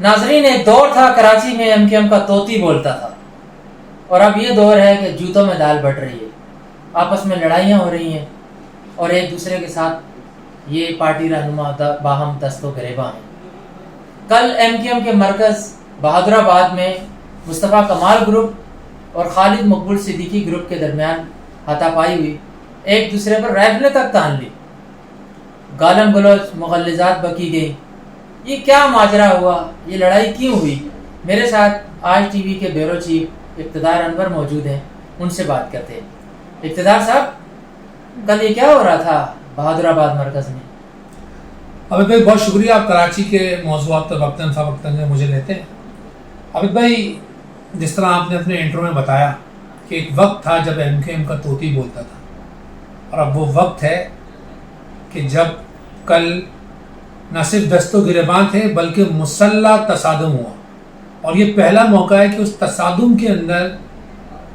ناظرین، ایک دور تھا کراچی میں ایم کیو ایم کا طوطی بولتا تھا، اور اب یہ دور ہے کہ جوتوں میں دال بٹ رہی ہے، آپس میں لڑائیاں ہو رہی ہیں اور ایک دوسرے کے ساتھ یہ پارٹی رہنما باہم دست و گریباں ہیں۔ کل ایم کیو ایم کے مرکز بہادر آباد میں مصطفیٰ کمال گروپ اور خالد مقبول صدیقی گروپ کے درمیان ہاتھا پائی ہوئی، ایک دوسرے پر رائفلیں تک تان لی، گالم گلوچ مغلظات بکی گئی۔ یہ کیا ماجرا ہوا؟ یہ لڑائی کیوں ہوئی؟ میرے ساتھ آج ٹی وی کے بیورو چیف اقتدار انور موجود ہیں، ان سے بات کرتے ہیں۔ اقتدار صاحب، کل یہ کیا ہو رہا تھا بہادر آباد مرکز میں؟ عابد بھائی بہت شکریہ، آپ کراچی کے موضوعات پر وقتاً فوقتاً مجھے لیتے ہیں۔ عابد بھائی، جس طرح آپ نے اپنے انٹرو میں بتایا کہ ایک وقت تھا جب ایم کیو ایم کا طوطی بولتا تھا، اور اب وہ وقت ہے کہ جب کل نہ صرف دست و گریباں تھے بلکہ مسلح تصادم ہوا، اور یہ پہلا موقع ہے کہ اس تصادم کے اندر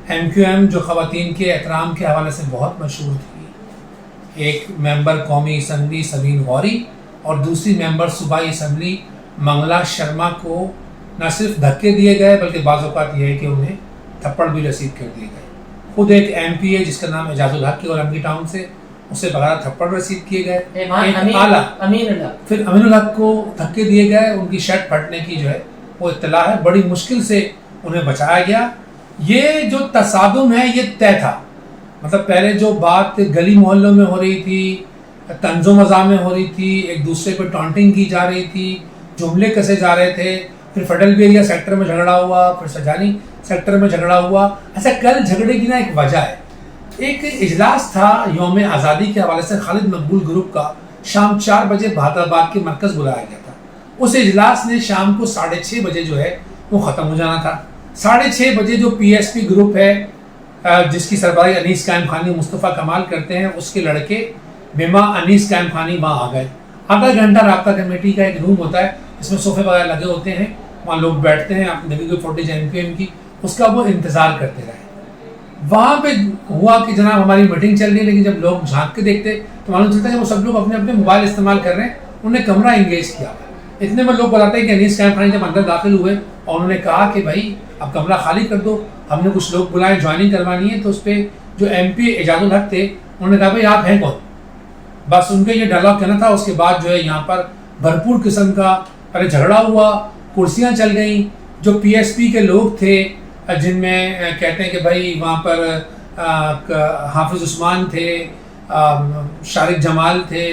ایم کیو ایم جو خواتین کے احترام کے حوالے سے بہت مشہور تھی، ایک ممبر قومی اسمبلی سبین غوری اور دوسری ممبر صوبائی اسمبلی منگلا شرما کو نہ صرف دھکے دیے گئے بلکہ بعض اوقات یہ ہے کہ انہیں تھپڑ بھی رسید کر دیے گئے۔ خود ایک ایم پی اے جس کا نام اعجاز الحق ہے اولمپی ٹاؤن سے، اسے بغیر تھپڑ رسید کیے گئے۔ پھر امین الحق کو دھکے دیے گئے، ان کی شرٹ پھٹنے کی جو ہے وہ اطلاع ہے، بڑی مشکل سے انہیں بچایا گیا۔ یہ جو تصادم ہے یہ طے تھا، مطلب پہلے جو بات گلی محلوں میں ہو رہی تھی، طنز و مزاح میں ہو رہی تھی، ایک دوسرے پہ ٹانٹنگ کی جا رہی تھی، جملے کسے جا رہے تھے، پھر فیڈرل بیریا سیکٹر میں جھگڑا ہوا، پھر سجانی سیکٹر میں جھگڑا ہوا۔ ایسا کل جھگڑے کی نا ایک وجہ ہے، ایک اجلاس تھا یوم آزادی کے حوالے سے خالد مقبول گروپ کا، شام 4 بجے بہادر آباد کے مرکز بلایا گیا تھا۔ اس اجلاس نے شام کو 6:30 بجے جو ہے وہ ختم ہو جانا تھا۔ 6:30 بجے جو پی ایس پی گروپ ہے جس کی سربراہی انیس قائم خانی مصطفیٰ کمال کرتے ہیں، اس کے لڑکے بیما انیس قائم خانی وہاں آ گئے۔ آدھا گھنٹہ رابطہ کمیٹی کا ایک روم ہوتا ہے، اس میں صوفے وغیرہ لگے ہوتے ہیں، وہاں لوگ بیٹھتے ہیں اپنی نبی کوئی فوٹیج ایم کیو ایم کی، اس کا وہ انتظار کرتے رہے۔ وہاں پہ ہوا کہ جناب ہماری میٹنگ چل رہی ہے، لیکن جب لوگ جھانک کے دیکھتے تو معلوم چلتا ہے کہ وہ سب لوگ اپنے اپنے موبائل استعمال کر رہے ہیں، انہوں نے کمرہ انگیج کیا۔ اتنے میں لوگ بتاتے ہیں کہ انیس قائم خانی جب اندر داخل ہوئے اور انہوں نے کہا کہ بھائی اب کمرہ خالی کر دو، ہم نے کچھ لوگ بلائے جوائننگ کروانی ہے، تو اس پہ جو ایم پی اعجاز الحق تھے انہوں نے کہا بھائی آپ ہیں کون؟ بس ان کا یہ ڈائلاگ کہنا تھا۔ اس کے بعد جو ہے یہاں پر بھرپور قسم کا پہلے جھگڑا ہوا، کرسیاں چل گئیں۔ جو پی ایس پی کے لوگ تھے جن میں کہتے ہیں کہ بھائی وہاں پر حافظ عثمان تھے، شارق جمال تھے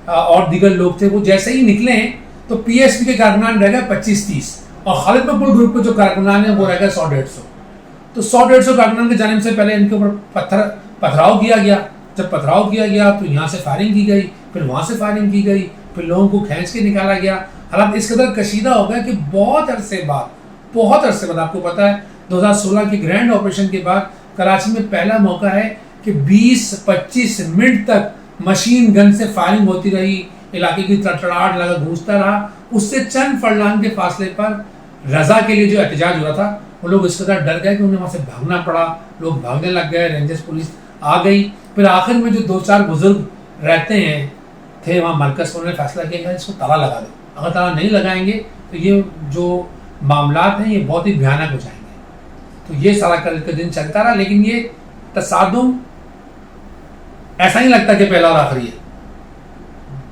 اور دیگر لوگ تھے، وہ جیسے ہی نکلے ہیں تو پی ایس پی کے کارکنان رہ گئے 25-30، اور خالد مقبول گروپ کے جو کارکنان ہیں وہ رہ گئے 100-150۔ تو 100-150 کارکنان کی جانب سے پہلے ان کے اوپر پتھراؤ کیا گیا۔ جب پتھراؤ کیا گیا تو یہاں سے فائرنگ کی گئی، پھر وہاں سے فائرنگ کی گئی، پھر لوگوں کو کھینچ کے نکالا گیا۔ حالات اس قدر کشیدہ ہو گیا کہ بہت عرصے بعد آپ کو پتہ ہے 2016 کے گرینڈ آپریشن کے بعد کراچی میں پہلا موقع ہے کہ 20-25 منٹ تک مشین گن سے فائرنگ ہوتی رہی، علاقے کی تڑتڑاہٹ لگا گونجتا رہا۔ اس سے چند فرلانگ کے فاصلے پر رضا کے لیے جو احتجاج ہوا تھا، وہ لوگ اس قدر ڈر گئے کہ انہیں وہاں سے بھاگنا پڑا، لوگ بھاگنے لگ گئے، رینجرز پولیس آ گئی۔ پھر آخر میں جو 2-4 بزرگ رہتے ہیں تھے وہاں مرکز پر، انہوں نے فیصلہ کیا کہ اس کو تالا لگا دو، اگر تالا نہیں لگائیں گے تو یہ جو معاملات ہیں یہ بہت ہی بھیانک ہو جائیں گے۔ تو یہ سارا کل کا دن چلتا رہا، لیکن یہ تصادم ایسا نہیں لگتا کہ پہلا اور آخری ہے،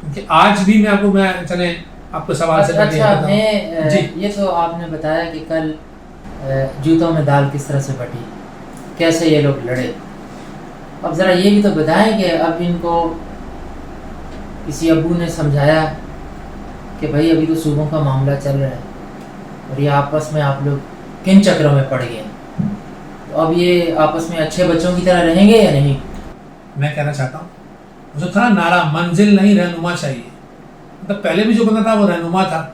کیونکہ آج بھی میں چلیں آپ کو سوال سے یہ تو آپ نے بتایا کہ کل جوتوں میں دال کس طرح سے بٹی، کیسے یہ لوگ لڑے۔ اب ذرا یہ بھی تو بتائیں کہ اب ان کو کسی ابو نے سمجھایا کہ بھائی ابھی تو صوبوں کا معاملہ چل رہا ہے اور یہ آپس میں آپ لوگ کن چکروں میں پڑ گئے ہیں، تو اب یہ آپس میں اچھے بچوں کی طرح رہیں گے یا نہیں؟ میں کہنا چاہتا ہوں جو تھا نعرہ منزل نہیں رہنما چاہیے، مطلب پہلے بھی جو بندہ تھا وہ رہنما تھا،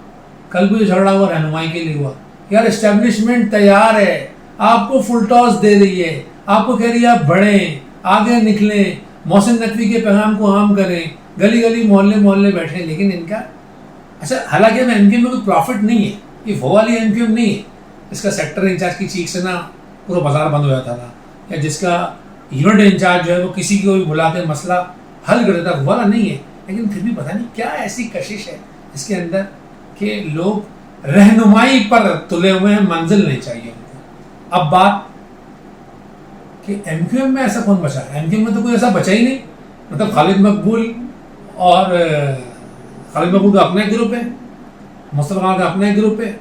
کل بھی جھگڑا ہوا رہنمائی کے لیے ہوا۔ یار اسٹیبلشمنٹ تیار ہے، آپ کو فل ٹاس دے رہی ہے، آپ کو کہہ رہی ہے آپ بڑھیں، آگے نکلیں، محسن نقوی کے پیغام کو عام کریں، گلی گلی محلے بیٹھیں، لیکن ان کا اچھا حالانکہ میں ایم کیو ایم میں کوئی پروفٹ نہیں ہے، یہ وہ والی ایم کیو ایم نہیں ہے اس کا سیکٹر انچارج کی چیخ سے نا پورا بازار بند ہو جاتا تھا، یا جس کا یونٹ انچارج جو ہے وہ کسی کو بھی بلا کے مسئلہ حل کر دیتا، وہ والا نہیں ہے۔ لیکن پھر بھی پتہ نہیں کیا ایسی کشش ہے اس کے اندر کہ لوگ رہنمائی پر تلے ہوئے ہیں, منزل نہیں چاہیے ان کو. اب بات کہ ایم کیو ایم میں ایسا کون بچا ہے؟ ایم کیو ایم میں تو کوئی ایسا بچا ہی نہیں. مطلب خالد مقبول اور خالد مقبول کا اپنا ایک گروپ ہے, مصطفیٰ کمال کا اپنا ایک گروپ ہے,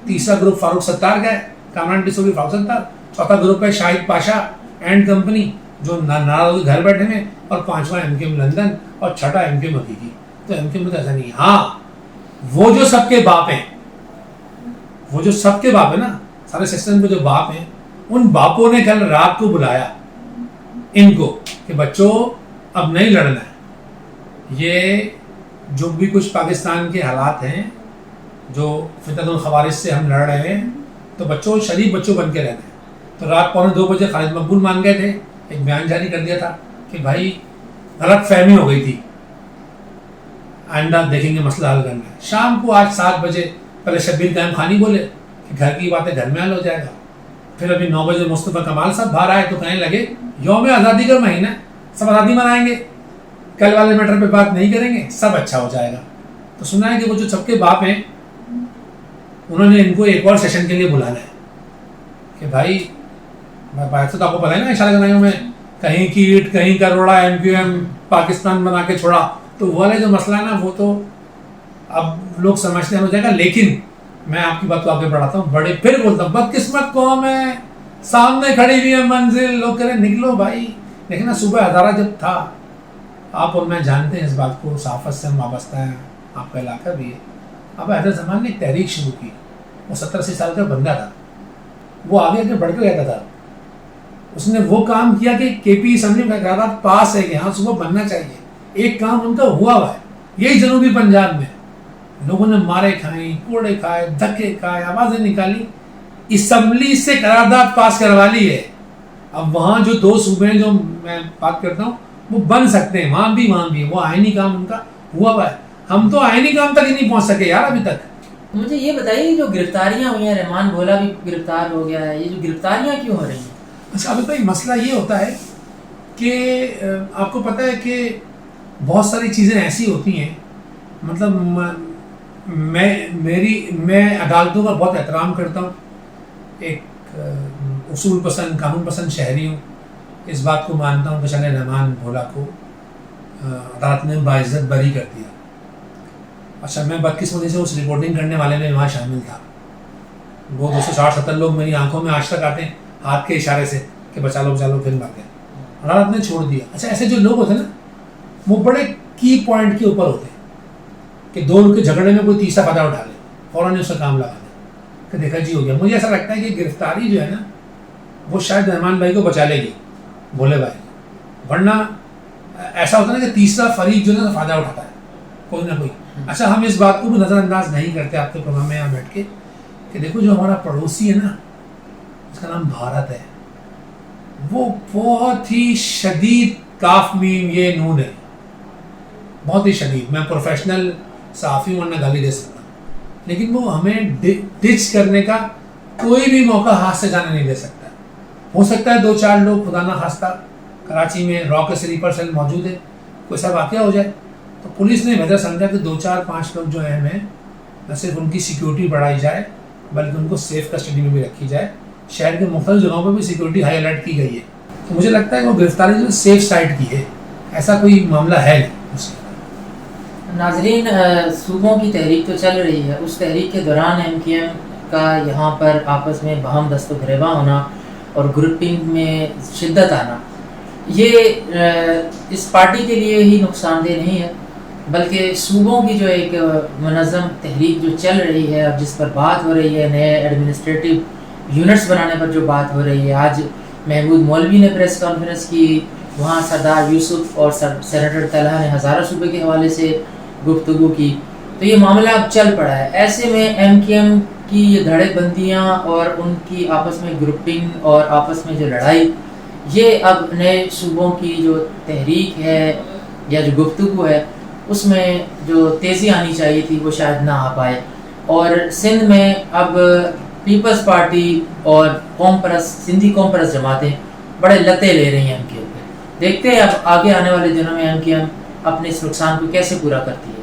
تیسرا گروپ فاروق ستار کا ہے, کامران ٹیسوری فاروق ستار, چوتھا گروپ ہے شاہد پاشا اینڈ کمپنی جو ناراض گھر بیٹھے ہیں, اور پانچواں ایم کیو ایم لندن, اور چھٹا ایم کیو ایم حقیقی. تو ایم کیو ایم میں تو ایسا نہیں ہے. ہاں وہ جو سب کے باپ ہیں, وہ جو سب کے باپ ہیں نا, سارے سسٹم کے جو باپ ہیں, ان باپوں نے کل رات کو بلایا ان کو کہ بچوں اب نہیں لڑنا ہے. یہ جو بھی کچھ پاکستان کے حالات ہیں, جو فتنۃ الخوارج سے ہم لڑ رہے ہیں, تو بچوں شریف بچوں بن کے رہنا ہے. تو رات 1:45 بجے خالد مقبول مان گئے تھے, ایک بیان جاری کر دیا تھا کہ بھائی غلط فہمی ہو گئی تھی, آئندہ دیکھیں گے مسئلہ حل کرنا ہے. شام کو آج 7 بجے پہلے شبیر قائم خانی بولے کہ گھر کی باتیں گھر میں حل ہو جائے گا. پھر ابھی 9 بجے مصطفیٰ کمال صاحب باہر آئے تو کہنے لگے یوم آزادی کا مہینہ, سب آزادی منائیں گے, کل والے میٹر پہ بات نہیں کریں گے, سب اچھا ہو جائے گا. تو سنا ہے کہ وہ جو سب کے باپ ہیں انہوں نے ان کو ایک اور سیشن کے لیے بلانا ہے کہ بھائی بات تو آپ کو پتا ہے نا, اشارہ کرنا میں کہیں کی اینٹ کہیں کروڑا, ایم کیو ایم پاکستان بنا کے چھوڑا, تو وہ والے جو مسئلہ ہے نا وہ تو اب لوگ سمجھتے ہیں ہو جائے گا. لیکن میں آپ کی بات کو آگے بڑھاتا ہوں, بڑے پھر بولتا ہوں بدقسمت قوم ہے, سامنے کھڑی ہوئی ہے منزل, لوگ کہہ رہے نکلو بھائی. لیکن نا صبح ہزارہ جب تھا, آپ اور میں جانتے ہیں اس بات کو, صحافت سے ہم وابستہ ہیں, آپ کا علاقہ بھی ہے. اب حیدر زمان نے ایک تحریک شروع کی, وہ 70-80 سال کا بندہ تھا, وہ آگے آگے بڑھ کے رہتا تھا. اس نے وہ کام کیا کہ کے پی اسمبلی کا قرارداد پاس ہے کہ ہاں صبح بننا چاہیے. ایک کام ان کا ہوا ہے, یہی جنوبی پنجاب میں لوگوں نے مارے کھائیں, کوڑے کھائے, دھکے کھائے, آوازیں نکالی, اسمبلی سے قرارداد پاس کروا لی ہے. اب وہاں جو 2 صوبے ہیں جو میں بات کرتا ہوں وہ بن سکتے ہیں, وہاں بھی وہ آئینی کام ان کا ہوا ہوا ہے. ہم تو آئینی کام تک ہی نہیں پہنچ سکے یار ابھی تک. مجھے یہ بتائیے جو گرفتاریاں ہوئی ہیں, رحمان بھولا بھی گرفتار ہو گیا ہے, یہ جو گرفتاریاں کیوں ہو رہی ہیں؟ اچھا ابھی بھائی مسئلہ یہ ہوتا ہے کہ آپ کو پتہ ہے کہ بہت ساری چیزیں ایسی ہوتی ہیں, مطلب میں عدالتوں کا بہت احترام کرتا ہوں, ایک اصول پسند قانون پسند شہری ہوں, اس بات کو مانتا ہوں کہ چلے رحمان بھولا کو عدالت نے باعزت بری کر دیا. اچھا میں بدقسمتی سے اس رپورٹنگ کرنے والے میں وہاں شامل تھا. وہ 260-70 لوگ میری آنکھوں میں آج تک آتے ہیں ہاتھ کے اشارے سے کہ بچا لو پھر بھاگے. عدالت نے چھوڑ دیا. اچھا ایسے جو لوگ ہوتے ہیں نا وہ بڑے کی پوائنٹ کے اوپر ہوتے ہیں کہ 2 کے جھگڑے میں کوئی تیسرا فائدہ اٹھا لے, فوراً اس کا کام لگا دے کہ دیکھا جی ہو گیا. مجھے ایسا لگتا ہے کہ گرفتاری جو ہے نا وہ شاید رحمان بھائی کو بچا لے گی, بھولے بھائی, ورنہ ایسا ہوتا ہے نا کہ تیسرا فریق جو ہے نا فائدہ اٹھاتا ہے کوئی نہ کوئی. اچھا ہم اس بات کو بھی نظر انداز نہیں کرتے آپ کے پروگرام میں یہاں بیٹھ کے کہ دیکھو جو ہمارا پڑوسی ہے نا اس کا نام بھارت ہے, وہ بہت ہی شدید کاف میم یہ نون ہے, بہت ہی شدید. میں پروفیشنل صحافی ہوں ورنہ گالی دے سکتا ہوں, لیکن وہ ہمیں ڈچ کرنے کا کوئی بھی موقع ہاتھ سے جانے نہیں دے سکتا. ہو سکتا ہے 2-4 لوگ خدا نہ خواستہ کراچی میں را کے سلیپر سیل موجود ہے, کوئی سا واقعہ ہو جائے تو پولیس نے بہتر سمجھا کہ 2-4-5 لوگ جو اہم ہیں نہ صرف ان کی سیکیورٹی بڑھائی جائے بلکہ ان کو سیف کسٹڈی میں بھی رکھی جائے. شہر کے مختلف جگہوں پہ بھی سیکیورٹی ہائی الرٹ کی گئی ہے. تو مجھے لگتا ہے کہ وہ گرفتاری جو سیف سائڈ کی ہے, ایسا کوئی معاملہ ہے نہیں. ناظرین, صوبوں کی تحریک تو چل رہی ہے, اس تحریک کے دوران ایم کیو ایم کا یہاں پر آپس میں باہم دست و گریباں ہونا اور گروپنگ میں شدت آنا, یہ اس پارٹی کے لیے ہی نقصان دہ نہیں ہے بلکہ صوبوں کی جو ایک منظم تحریک جو چل رہی ہے اور جس پر بات ہو رہی ہے, نئے ایڈمنسٹریٹو یونٹس بنانے پر جو بات ہو رہی ہے. آج محمود مولوی نے پریس کانفرنس کی, وہاں سردار یوسف اور سینیٹر طلحہ نے ہزارہ صوبے کے حوالے سے گفتگو کی. تو یہ معاملہ اب چل پڑا ہے. ایسے میں ایم کیو ایم کی یہ دھڑے بندیاں اور ان کی آپس میں گروپنگ اور آپس میں جو لڑائی, یہ اب نئے صوبوں کی جو تحریک ہے یا جو گفتگو ہے اس میں جو تیزی آنی چاہیے تھی وہ شاید نہ آ پائے. اور سندھ میں اب پیپلز پارٹی اور سندھی قوم پرست جماعتیں بڑے لتے لے رہی ہیں ایم کیو ایم پہ. دیکھتے ہیں اب آگے آنے والے دنوں میں ایم کیو ایم اپنے اس نقصان کو کیسے پورا کرتی ہے.